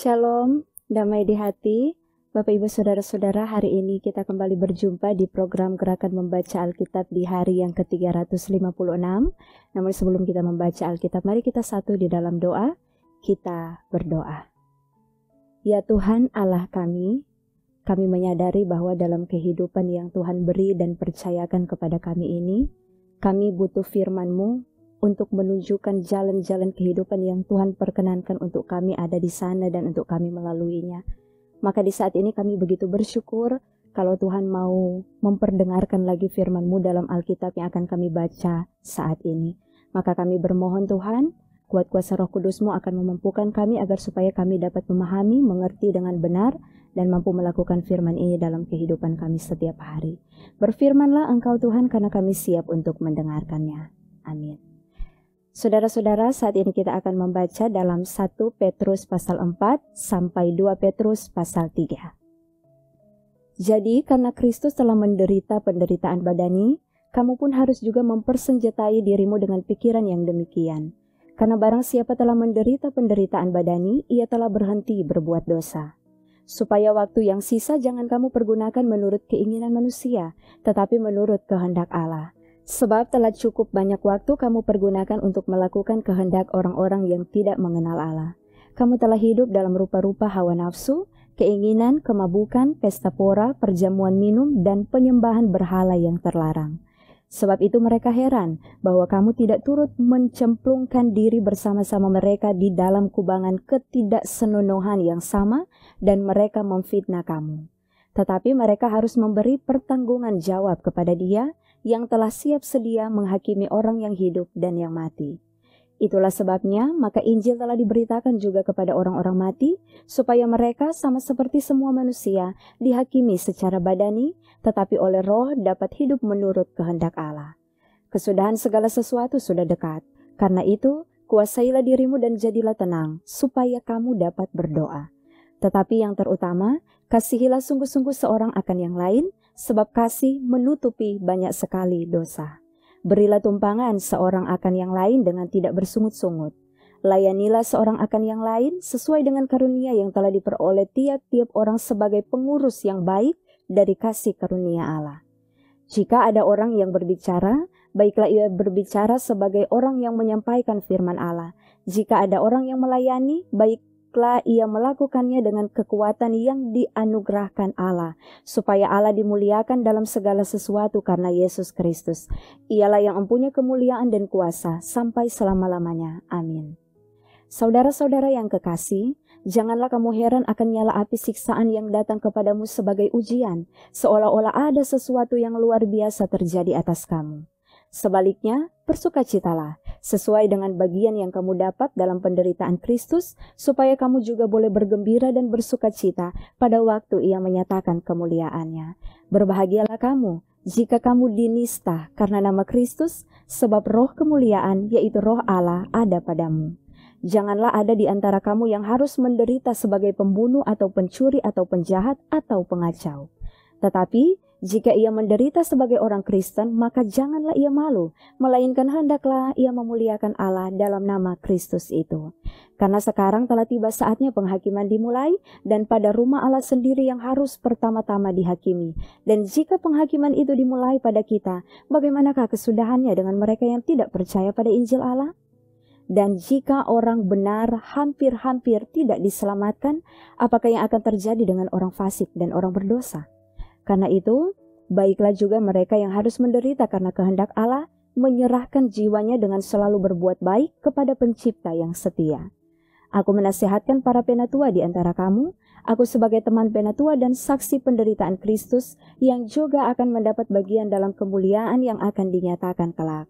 Shalom, damai di hati. Bapak Ibu Saudara-saudara, hari ini kita kembali berjumpa di program Gerakan Membaca Alkitab di hari yang ke-356. Namun sebelum kita membaca Alkitab, mari kita satu di dalam doa. Kita berdoa. Ya Tuhan Allah kami menyadari bahwa dalam kehidupan yang Tuhan beri dan percayakan kepada kami ini, kami butuh firman-Mu untuk menunjukkan jalan-jalan kehidupan yang Tuhan perkenankan untuk kami ada di sana dan untuk kami melaluinya. Maka di saat ini kami begitu bersyukur kalau Tuhan mau memperdengarkan lagi firman-Mu dalam Alkitab yang akan kami baca saat ini. Maka kami bermohon Tuhan, kuat kuasa Roh Kudus-Mu akan memampukan kami agar supaya kami dapat memahami, mengerti dengan benar, dan mampu melakukan firman ini dalam kehidupan kami setiap hari. Berfirmanlah Engkau Tuhan karena kami siap untuk mendengarkannya. Amin. Saudara-saudara, saat ini kita akan membaca dalam 1 Petrus pasal 4 sampai 2 Petrus pasal 3. Jadi, karena Kristus telah menderita penderitaan badani, kamu pun harus juga mempersenjatai dirimu dengan pikiran yang demikian. Karena barang siapa telah menderita penderitaan badani, ia telah berhenti berbuat dosa. Supaya waktu yang sisa jangan kamu pergunakan menurut keinginan manusia, tetapi menurut kehendak Allah. Sebab telah cukup banyak waktu kamu pergunakan untuk melakukan kehendak orang-orang yang tidak mengenal Allah. Kamu telah hidup dalam rupa-rupa hawa nafsu, keinginan, kemabukan, pesta pora, perjamuan minum, dan penyembahan berhala yang terlarang. Sebab itu mereka heran bahwa kamu tidak turut mencemplungkan diri bersama-sama mereka di dalam kubangan ketidaksenonohan yang sama dan mereka memfitnah kamu. Tetapi mereka harus memberi pertanggungan jawab kepada Dia yang telah siap sedia menghakimi orang yang hidup dan yang mati. Itulah sebabnya, maka Injil telah diberitakan juga kepada orang-orang mati, supaya mereka sama seperti semua manusia dihakimi secara badani, tetapi oleh roh dapat hidup menurut kehendak Allah. Kesudahan segala sesuatu sudah dekat. Karena itu, kuasailah dirimu dan jadilah tenang, supaya kamu dapat berdoa. Tetapi yang terutama, kasihilah sungguh-sungguh seorang akan yang lain, sebab kasih menutupi banyak sekali dosa. Berilah tumpangan seorang akan yang lain dengan tidak bersungut-sungut. Layanilah seorang akan yang lain sesuai dengan karunia yang telah diperoleh tiap-tiap orang sebagai pengurus yang baik dari kasih karunia Allah. Jika ada orang yang berbicara, baiklah ia berbicara sebagai orang yang menyampaikan firman Allah. Jika ada orang yang melayani, baiklah ia melakukannya dengan kekuatan yang dianugerahkan Allah, supaya Allah dimuliakan dalam segala sesuatu karena Yesus Kristus. Ialah yang mempunyai kemuliaan dan kuasa sampai selama-lamanya. Amin. Saudara-saudara yang kekasih, janganlah kamu heran akan nyala api siksaan yang datang kepadamu sebagai ujian, seolah-olah ada sesuatu yang luar biasa terjadi atas kamu. Sebaliknya, bersukacitalah, sesuai dengan bagian yang kamu dapat dalam penderitaan Kristus, supaya kamu juga boleh bergembira dan bersukacita pada waktu Ia menyatakan kemuliaannya. Berbahagialah kamu, jika kamu dinista karena nama Kristus, sebab roh kemuliaan, yaitu roh Allah, ada padamu. Janganlah ada di antara kamu yang harus menderita sebagai pembunuh atau pencuri atau penjahat atau pengacau. Tetapi, jika ia menderita sebagai orang Kristen, maka janganlah ia malu, melainkan hendaklah ia memuliakan Allah dalam nama Kristus itu. Karena sekarang telah tiba saatnya penghakiman dimulai, dan pada rumah Allah sendiri yang harus pertama-tama dihakimi. Dan jika penghakiman itu dimulai pada kita, bagaimanakah kesudahannya dengan mereka yang tidak percaya pada Injil Allah? Dan jika orang benar hampir-hampir tidak diselamatkan, apakah yang akan terjadi dengan orang fasik dan orang berdosa? Karena itu, baiklah juga mereka yang harus menderita karena kehendak Allah, menyerahkan jiwanya dengan selalu berbuat baik kepada Pencipta yang setia. Aku menasihatkan para penatua di antara kamu, aku sebagai teman penatua dan saksi penderitaan Kristus yang juga akan mendapat bagian dalam kemuliaan yang akan dinyatakan kelak.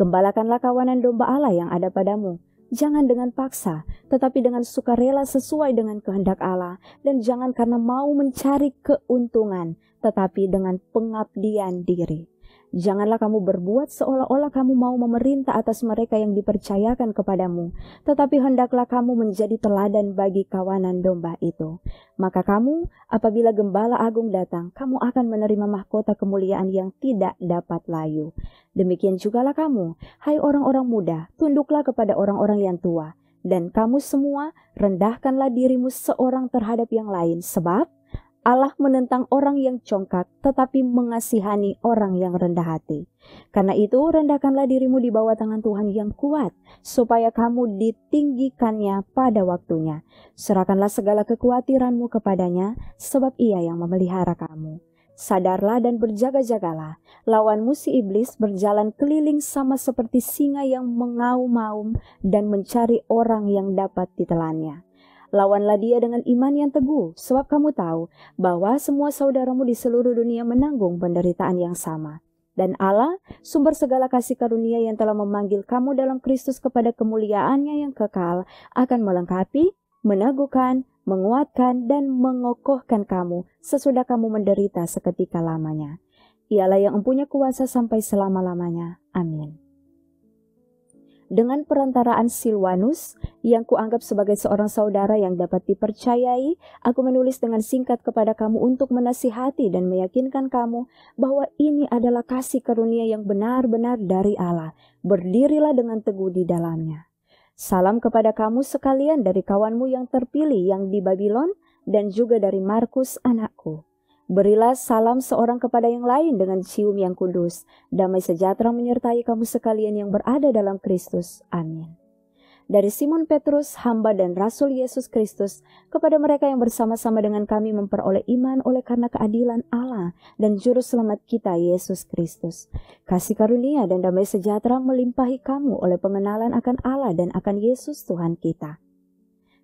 Gembalakanlah kawanan domba Allah yang ada padamu. Jangan dengan paksa, tetapi dengan sukarela sesuai dengan kehendak Allah, dan jangan karena mau mencari keuntungan, tetapi dengan pengabdian diri. Janganlah kamu berbuat seolah-olah kamu mau memerintah atas mereka yang dipercayakan kepadamu, tetapi hendaklah kamu menjadi teladan bagi kawanan domba itu. Maka kamu, apabila Gembala Agung datang, kamu akan menerima mahkota kemuliaan yang tidak dapat layu. Demikian jugalah kamu, hai orang-orang muda, tunduklah kepada orang-orang yang tua. Dan kamu semua, rendahkanlah dirimu seorang terhadap yang lain, sebab Allah menentang orang yang congkak, tetapi mengasihani orang yang rendah hati. Karena itu, rendahkanlah dirimu di bawah tangan Tuhan yang kuat, supaya kamu ditinggikannya pada waktunya. Serahkanlah segala kekhawatiranmu kepadanya, sebab Ia yang memelihara kamu. Sadarlah dan berjaga-jagalah. Lawanmu si iblis berjalan keliling sama seperti singa yang mengaum-ngaum dan mencari orang yang dapat ditelannya. Lawanlah dia dengan iman yang teguh, sebab kamu tahu bahwa semua saudaramu di seluruh dunia menanggung penderitaan yang sama. Dan Allah, sumber segala kasih karunia yang telah memanggil kamu dalam Kristus kepada kemuliaan-Nya yang kekal, akan melengkapi, meneguhkan, menguatkan, dan mengokohkan kamu sesudah kamu menderita seketika lamanya. Ialah yang mempunyai kuasa sampai selama-lamanya. Amin. Dengan perantaraan Silwanus, yang kuanggap sebagai seorang saudara yang dapat dipercayai, aku menulis dengan singkat kepada kamu untuk menasihati dan meyakinkan kamu bahwa ini adalah kasih karunia yang benar-benar dari Allah. Berdirilah dengan teguh di dalamnya. Salam kepada kamu sekalian dari kawanmu yang terpilih yang di Babylon dan juga dari Markus anakku. Berilah salam seorang kepada yang lain dengan cium yang kudus. Damai sejahtera menyertai kamu sekalian yang berada dalam Kristus. Amin. Dari Simon Petrus, hamba dan Rasul Yesus Kristus, kepada mereka yang bersama-sama dengan kami memperoleh iman oleh karena keadilan Allah dan Juru Selamat kita Yesus Kristus. Kasih karunia dan damai sejahtera melimpahi kamu oleh pengenalan akan Allah dan akan Yesus Tuhan kita.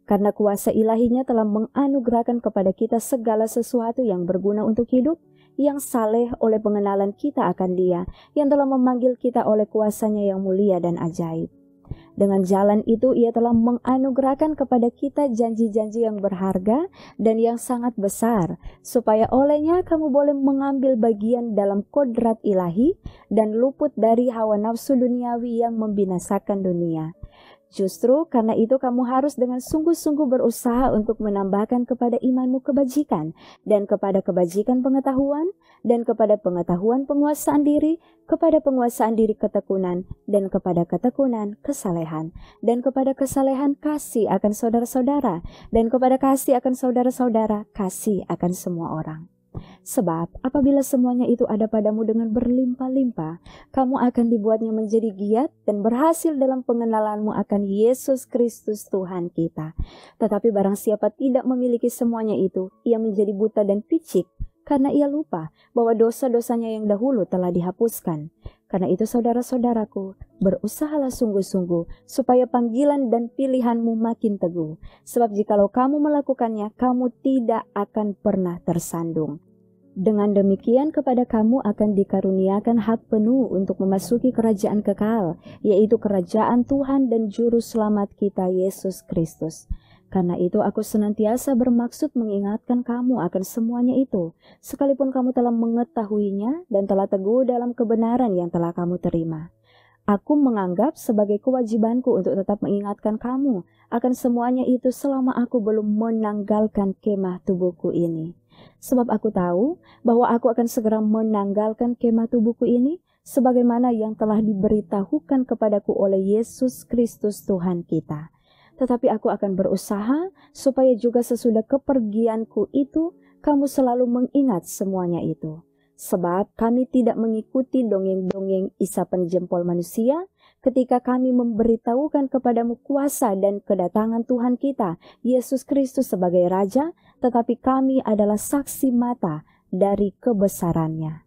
Karena kuasa ilahinya telah menganugerahkan kepada kita segala sesuatu yang berguna untuk hidup, yang saleh oleh pengenalan kita akan Dia, yang telah memanggil kita oleh kuasanya yang mulia dan ajaib. Dengan jalan itu Ia telah menganugerahkan kepada kita janji-janji yang berharga dan yang sangat besar, supaya olehnya kamu boleh mengambil bagian dalam kodrat ilahi dan luput dari hawa nafsu duniawi yang membinasakan dunia. Justru karena itu kamu harus dengan sungguh-sungguh berusaha untuk menambahkan kepada imanmu kebajikan, dan kepada kebajikan pengetahuan, dan kepada pengetahuan penguasaan diri, kepada penguasaan diri ketekunan, dan kepada ketekunan kesalehan, dan kepada kesalehan kasih akan saudara-saudara, dan kepada kasih akan saudara-saudara, kasih akan semua orang. Sebab apabila semuanya itu ada padamu dengan berlimpah-limpah, kamu akan dibuatnya menjadi giat dan berhasil dalam pengenalanmu akan Yesus Kristus Tuhan kita. Tetapi barang siapa tidak memiliki semuanya itu, ia menjadi buta dan picik, karena ia lupa bahwa dosa-dosanya yang dahulu telah dihapuskan. Karena itu saudara-saudaraku, berusahalah sungguh-sungguh supaya panggilan dan pilihanmu makin teguh. Sebab jikalau kamu melakukannya, kamu tidak akan pernah tersandung. Dengan demikian kepada kamu akan dikaruniakan hak penuh untuk memasuki kerajaan kekal, yaitu kerajaan Tuhan dan Juru Selamat kita Yesus Kristus. Karena itu aku senantiasa bermaksud mengingatkan kamu akan semuanya itu, sekalipun kamu telah mengetahuinya dan telah teguh dalam kebenaran yang telah kamu terima. Aku menganggap sebagai kewajibanku untuk tetap mengingatkan kamu akan semuanya itu selama aku belum menanggalkan kemah tubuhku ini. Sebab aku tahu bahwa aku akan segera menanggalkan kemah tubuhku ini, sebagaimana yang telah diberitahukan kepadaku oleh Yesus Kristus Tuhan kita. Tetapi aku akan berusaha supaya juga sesudah kepergianku itu, kamu selalu mengingat semuanya itu. Sebab kami tidak mengikuti dongeng-dongeng isapan jempol manusia, ketika kami memberitahukan kepadamu kuasa dan kedatangan Tuhan kita, Yesus Kristus sebagai Raja, tetapi kami adalah saksi mata dari kebesarannya.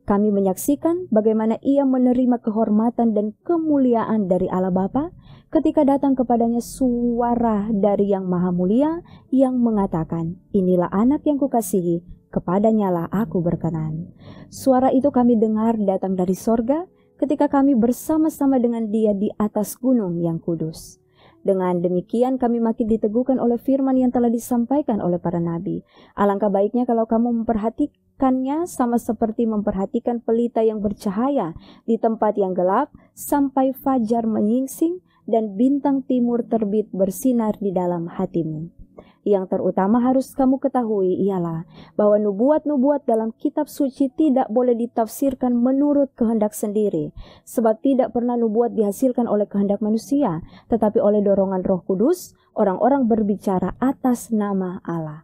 Kami menyaksikan bagaimana Ia menerima kehormatan dan kemuliaan dari Allah Bapa, ketika datang kepadanya suara dari Yang Maha Mulia yang mengatakan, "Inilah anak yang kukasihi, kepadanyalah aku berkenan." Suara itu kami dengar datang dari sorga, ketika kami bersama-sama dengan Dia di atas gunung yang kudus. Dengan demikian kami makin diteguhkan oleh firman yang telah disampaikan oleh para nabi. Alangkah baiknya kalau kamu memperhatikannya sama seperti memperhatikan pelita yang bercahaya di tempat yang gelap, sampai fajar menyingsing dan bintang timur terbit bersinar di dalam hatimu. Yang terutama harus kamu ketahui ialah bahwa nubuat-nubuat dalam kitab suci tidak boleh ditafsirkan menurut kehendak sendiri, sebab tidak pernah nubuat dihasilkan oleh kehendak manusia, tetapi oleh dorongan Roh Kudus, orang-orang berbicara atas nama Allah.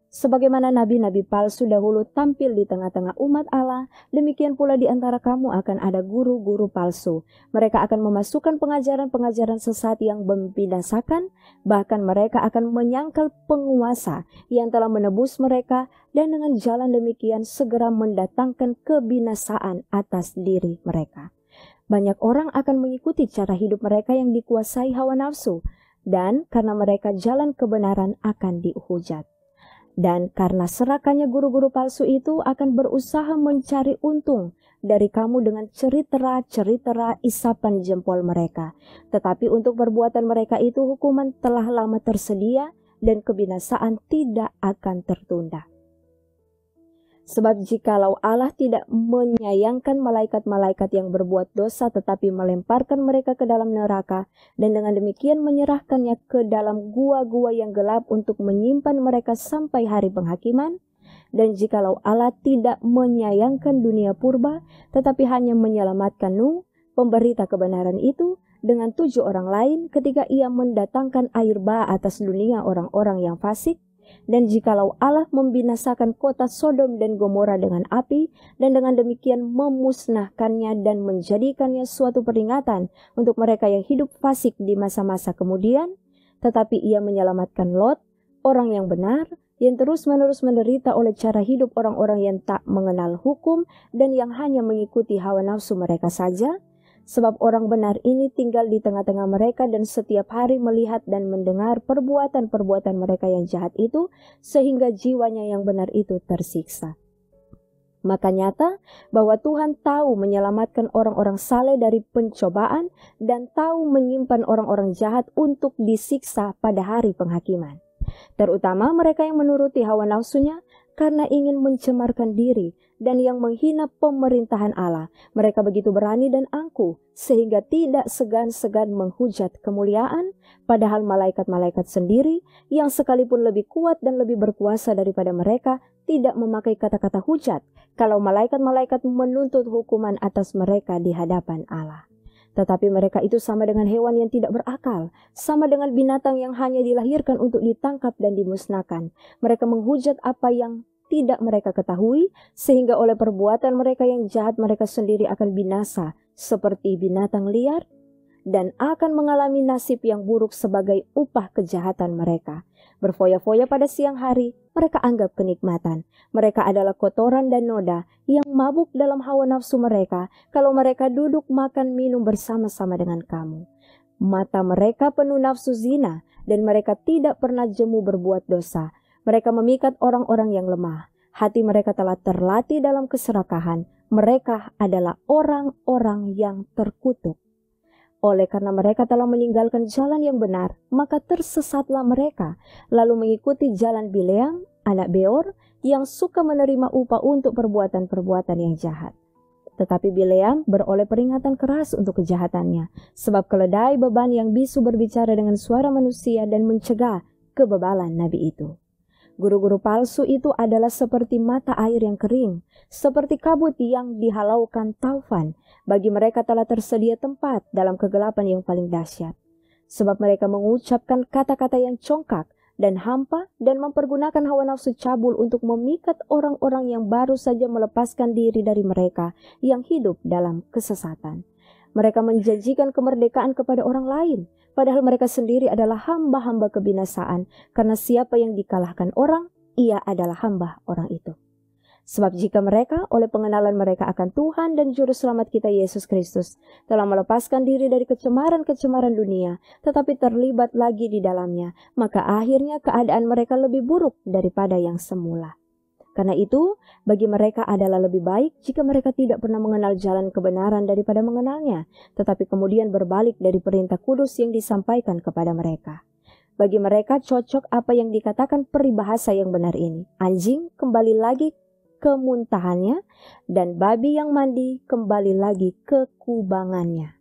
Sebagaimana nabi-nabi palsu dahulu tampil di tengah-tengah umat Allah, demikian pula di antara kamu akan ada guru-guru palsu. Mereka akan memasukkan pengajaran-pengajaran sesat yang membinasakan, bahkan mereka akan menyangkal penguasa yang telah menebus mereka, dan dengan jalan demikian segera mendatangkan kebinasaan atas diri mereka. Banyak orang akan mengikuti cara hidup mereka yang dikuasai hawa nafsu, dan karena mereka jalan kebenaran akan dihujat. Dan karena serakannya guru-guru palsu itu akan berusaha mencari untung dari kamu dengan cerita-cerita isapan jempol mereka. Tetapi untuk perbuatan mereka itu hukuman telah lama tersedia dan kebinasaan tidak akan tertunda. Sebab jikalau Allah tidak menyayangkan malaikat-malaikat yang berbuat dosa tetapi melemparkan mereka ke dalam neraka dan dengan demikian menyerahkannya ke dalam gua-gua yang gelap untuk menyimpan mereka sampai hari penghakiman, dan jikalau Allah tidak menyayangkan dunia purba tetapi hanya menyelamatkan Nuh, pemberita kebenaran itu, dengan 7 orang lain ketika ia mendatangkan air bah atas dunia orang-orang yang fasik, dan jikalau Allah membinasakan kota Sodom dan Gomora dengan api, dan dengan demikian memusnahkannya dan menjadikannya suatu peringatan untuk mereka yang hidup fasik di masa-masa kemudian, tetapi ia menyelamatkan Lot, orang yang benar, yang terus-menerus menderita oleh cara hidup orang-orang yang tak mengenal hukum dan yang hanya mengikuti hawa nafsu mereka saja, sebab orang benar ini tinggal di tengah-tengah mereka dan setiap hari melihat dan mendengar perbuatan-perbuatan mereka yang jahat itu, sehingga jiwanya yang benar itu tersiksa. Maka nyata bahwa Tuhan tahu menyelamatkan orang-orang saleh dari pencobaan dan tahu menyimpan orang-orang jahat untuk disiksa pada hari penghakiman. Terutama mereka yang menuruti hawa nafsunya karena ingin mencemarkan diri dan yang menghina pemerintahan Allah. Mereka begitu berani dan angkuh sehingga tidak segan-segan menghujat kemuliaan, padahal malaikat-malaikat sendiri yang sekalipun lebih kuat dan lebih berkuasa daripada mereka tidak memakai kata-kata hujat kalau malaikat-malaikat menuntut hukuman atas mereka di hadapan Allah. Tetapi mereka itu sama dengan hewan yang tidak berakal, sama dengan binatang yang hanya dilahirkan untuk ditangkap dan dimusnahkan. Mereka menghujat apa yang tidak mereka ketahui, sehingga oleh perbuatan mereka yang jahat mereka sendiri akan binasa seperti binatang liar, dan akan mengalami nasib yang buruk sebagai upah kejahatan mereka. Berfoya-foya pada siang hari, mereka anggap kenikmatan. Mereka adalah kotoran dan noda yang mabuk dalam hawa nafsu mereka kalau mereka duduk makan minum bersama-sama dengan kamu. Mata mereka penuh nafsu zina dan mereka tidak pernah jemu berbuat dosa. Mereka memikat orang-orang yang lemah. Hati mereka telah terlatih dalam keserakahan. Mereka adalah orang-orang yang terkutuk. Oleh karena mereka telah meninggalkan jalan yang benar, maka tersesatlah mereka, lalu mengikuti jalan Bileam, anak Beor, yang suka menerima upah untuk perbuatan-perbuatan yang jahat. Tetapi Bileam beroleh peringatan keras untuk kejahatannya, sebab keledai beban yang bisu berbicara dengan suara manusia dan mencegah kebebalan nabi itu. Guru-guru palsu itu adalah seperti mata air yang kering, seperti kabut yang dihalaukan taufan. Bagi mereka telah tersedia tempat dalam kegelapan yang paling dahsyat. Sebab mereka mengucapkan kata-kata yang congkak dan hampa dan mempergunakan hawa nafsu cabul untuk memikat orang-orang yang baru saja melepaskan diri dari mereka yang hidup dalam kesesatan. Mereka menjanjikan kemerdekaan kepada orang lain, padahal mereka sendiri adalah hamba-hamba kebinasaan, karena siapa yang dikalahkan orang, ia adalah hamba orang itu. Sebab jika mereka oleh pengenalan mereka akan Tuhan dan Juru Selamat kita Yesus Kristus telah melepaskan diri dari kecemaran-kecemaran dunia, tetapi terlibat lagi di dalamnya, maka akhirnya keadaan mereka lebih buruk daripada yang semula. Karena itu, bagi mereka adalah lebih baik jika mereka tidak pernah mengenal jalan kebenaran daripada mengenalnya, tetapi kemudian berbalik dari perintah kudus yang disampaikan kepada mereka. Bagi mereka cocok apa yang dikatakan peribahasa yang benar ini. Anjing kembali lagi ke muntahannya, dan babi yang mandi kembali lagi ke kubangannya.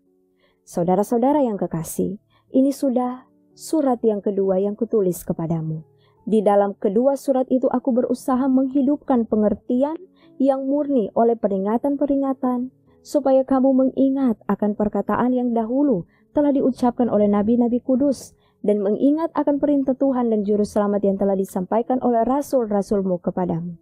Saudara-saudara yang kekasih, ini sudah surat yang kedua yang kutulis kepadamu. Di dalam kedua surat itu aku berusaha menghidupkan pengertian yang murni oleh peringatan-peringatan, supaya kamu mengingat akan perkataan yang dahulu telah diucapkan oleh nabi-nabi kudus, dan mengingat akan perintah Tuhan dan juru selamat yang telah disampaikan oleh rasul-rasulmu kepadamu.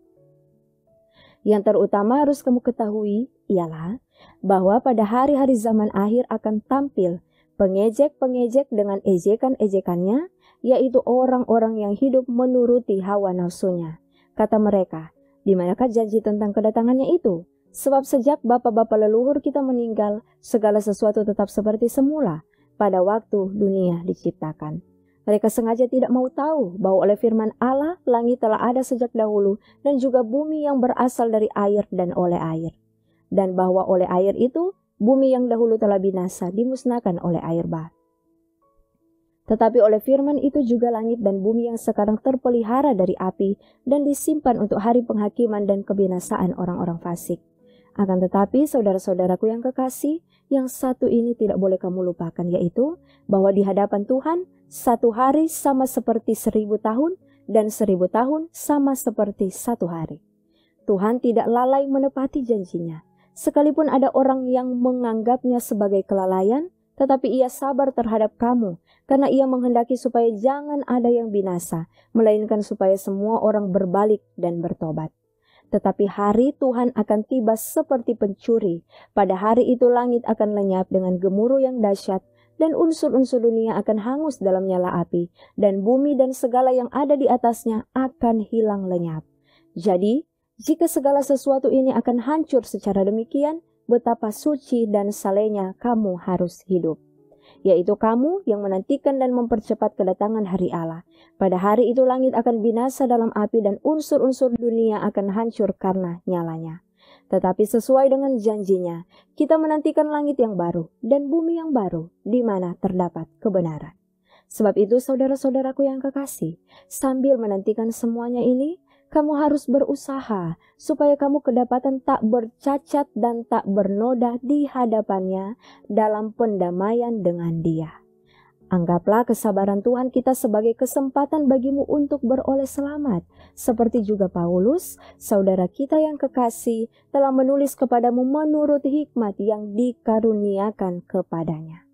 Yang terutama harus kamu ketahui ialah bahwa pada hari-hari zaman akhir akan tampil pengejek-pengejek dengan ejekan-ejekannya, yaitu orang-orang yang hidup menuruti hawa nafsunya. Kata mereka, di manakah janji tentang kedatangannya itu? Sebab sejak bapa-bapa leluhur kita meninggal, segala sesuatu tetap seperti semula pada waktu dunia diciptakan. Mereka sengaja tidak mau tahu bahwa oleh firman Allah, langit telah ada sejak dahulu, dan juga bumi yang berasal dari air dan oleh air. Dan bahwa oleh air itu, bumi yang dahulu telah binasa, dimusnahkan oleh air bah. Tetapi oleh firman itu juga langit dan bumi yang sekarang terpelihara dari api dan disimpan untuk hari penghakiman dan kebinasaan orang-orang fasik. Akan tetapi saudara-saudaraku yang kekasih, yang satu ini tidak boleh kamu lupakan, yaitu bahwa di hadapan Tuhan, satu hari sama seperti 1000 tahun dan 1000 tahun sama seperti satu hari. Tuhan tidak lalai menepati janjinya. Sekalipun ada orang yang menganggapnya sebagai kelalaian, tetapi ia sabar terhadap kamu, karena ia menghendaki supaya jangan ada yang binasa, melainkan supaya semua orang berbalik dan bertobat. Tetapi hari Tuhan akan tiba seperti pencuri. Pada hari itu langit akan lenyap dengan gemuruh yang dahsyat, dan unsur-unsur dunia akan hangus dalam nyala api, dan bumi dan segala yang ada di atasnya akan hilang lenyap. Jadi, jika segala sesuatu ini akan hancur secara demikian, betapa suci dan salehnya kamu harus hidup. Yaitu kamu yang menantikan dan mempercepat kedatangan hari Allah. Pada hari itu langit akan binasa dalam api dan unsur-unsur dunia akan hancur karena nyalanya. Tetapi sesuai dengan janjinya, kita menantikan langit yang baru dan bumi yang baru, di mana terdapat kebenaran. Sebab itu saudara-saudaraku yang kekasih, sambil menantikan semuanya ini, kamu harus berusaha supaya kamu kedapatan tak bercacat dan tak bernoda di hadapannya dalam pendamaian dengan Dia. Anggaplah kesabaran Tuhan kita sebagai kesempatan bagimu untuk beroleh selamat, seperti juga Paulus, saudara kita yang kekasih, telah menulis kepadamu menurut hikmat yang dikaruniakan kepadanya.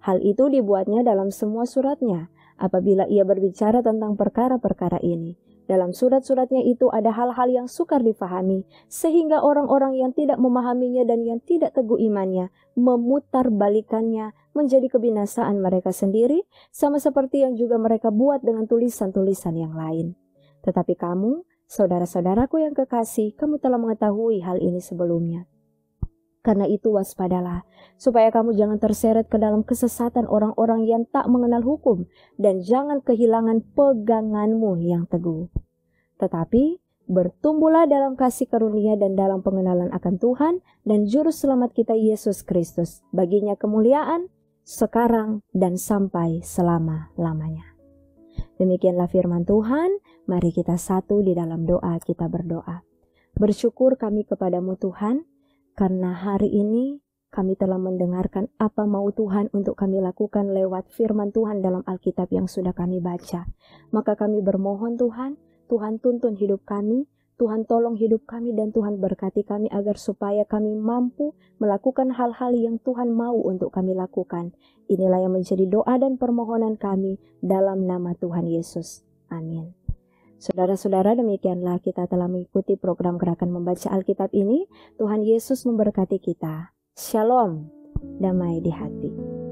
Hal itu dibuatnya dalam semua suratnya, apabila ia berbicara tentang perkara-perkara ini. Dalam surat-suratnya itu ada hal-hal yang sukar difahami, sehingga orang-orang yang tidak memahaminya dan yang tidak teguh imannya memutarbalikannya menjadi kebinasaan mereka sendiri, sama seperti yang juga mereka buat dengan tulisan-tulisan yang lain. Tetapi kamu, saudara-saudaraku yang kekasih, kamu telah mengetahui hal ini sebelumnya. Karena itu waspadalah, supaya kamu jangan terseret ke dalam kesesatan orang-orang yang tak mengenal hukum, dan jangan kehilangan peganganmu yang teguh. Tetapi bertumbuhlah dalam kasih karunia dan dalam pengenalan akan Tuhan dan Juru Selamat kita Yesus Kristus. Baginya kemuliaan sekarang dan sampai selama-lamanya. Demikianlah firman Tuhan. Mari kita satu di dalam doa, kita berdoa. Bersyukur kami kepadamu Tuhan, karena hari ini kami telah mendengarkan apa mau Tuhan untuk kami lakukan lewat firman Tuhan dalam Alkitab yang sudah kami baca. Maka kami bermohon Tuhan, Tuhan tuntun hidup kami, Tuhan tolong hidup kami dan Tuhan berkati kami agar supaya kami mampu melakukan hal-hal yang Tuhan mau untuk kami lakukan. Inilah yang menjadi doa dan permohonan kami dalam nama Tuhan Yesus. Amin. Saudara-saudara, demikianlah kita telah mengikuti program Gerakan Membaca Alkitab ini. Tuhan Yesus memberkati kita. Shalom, damai di hati.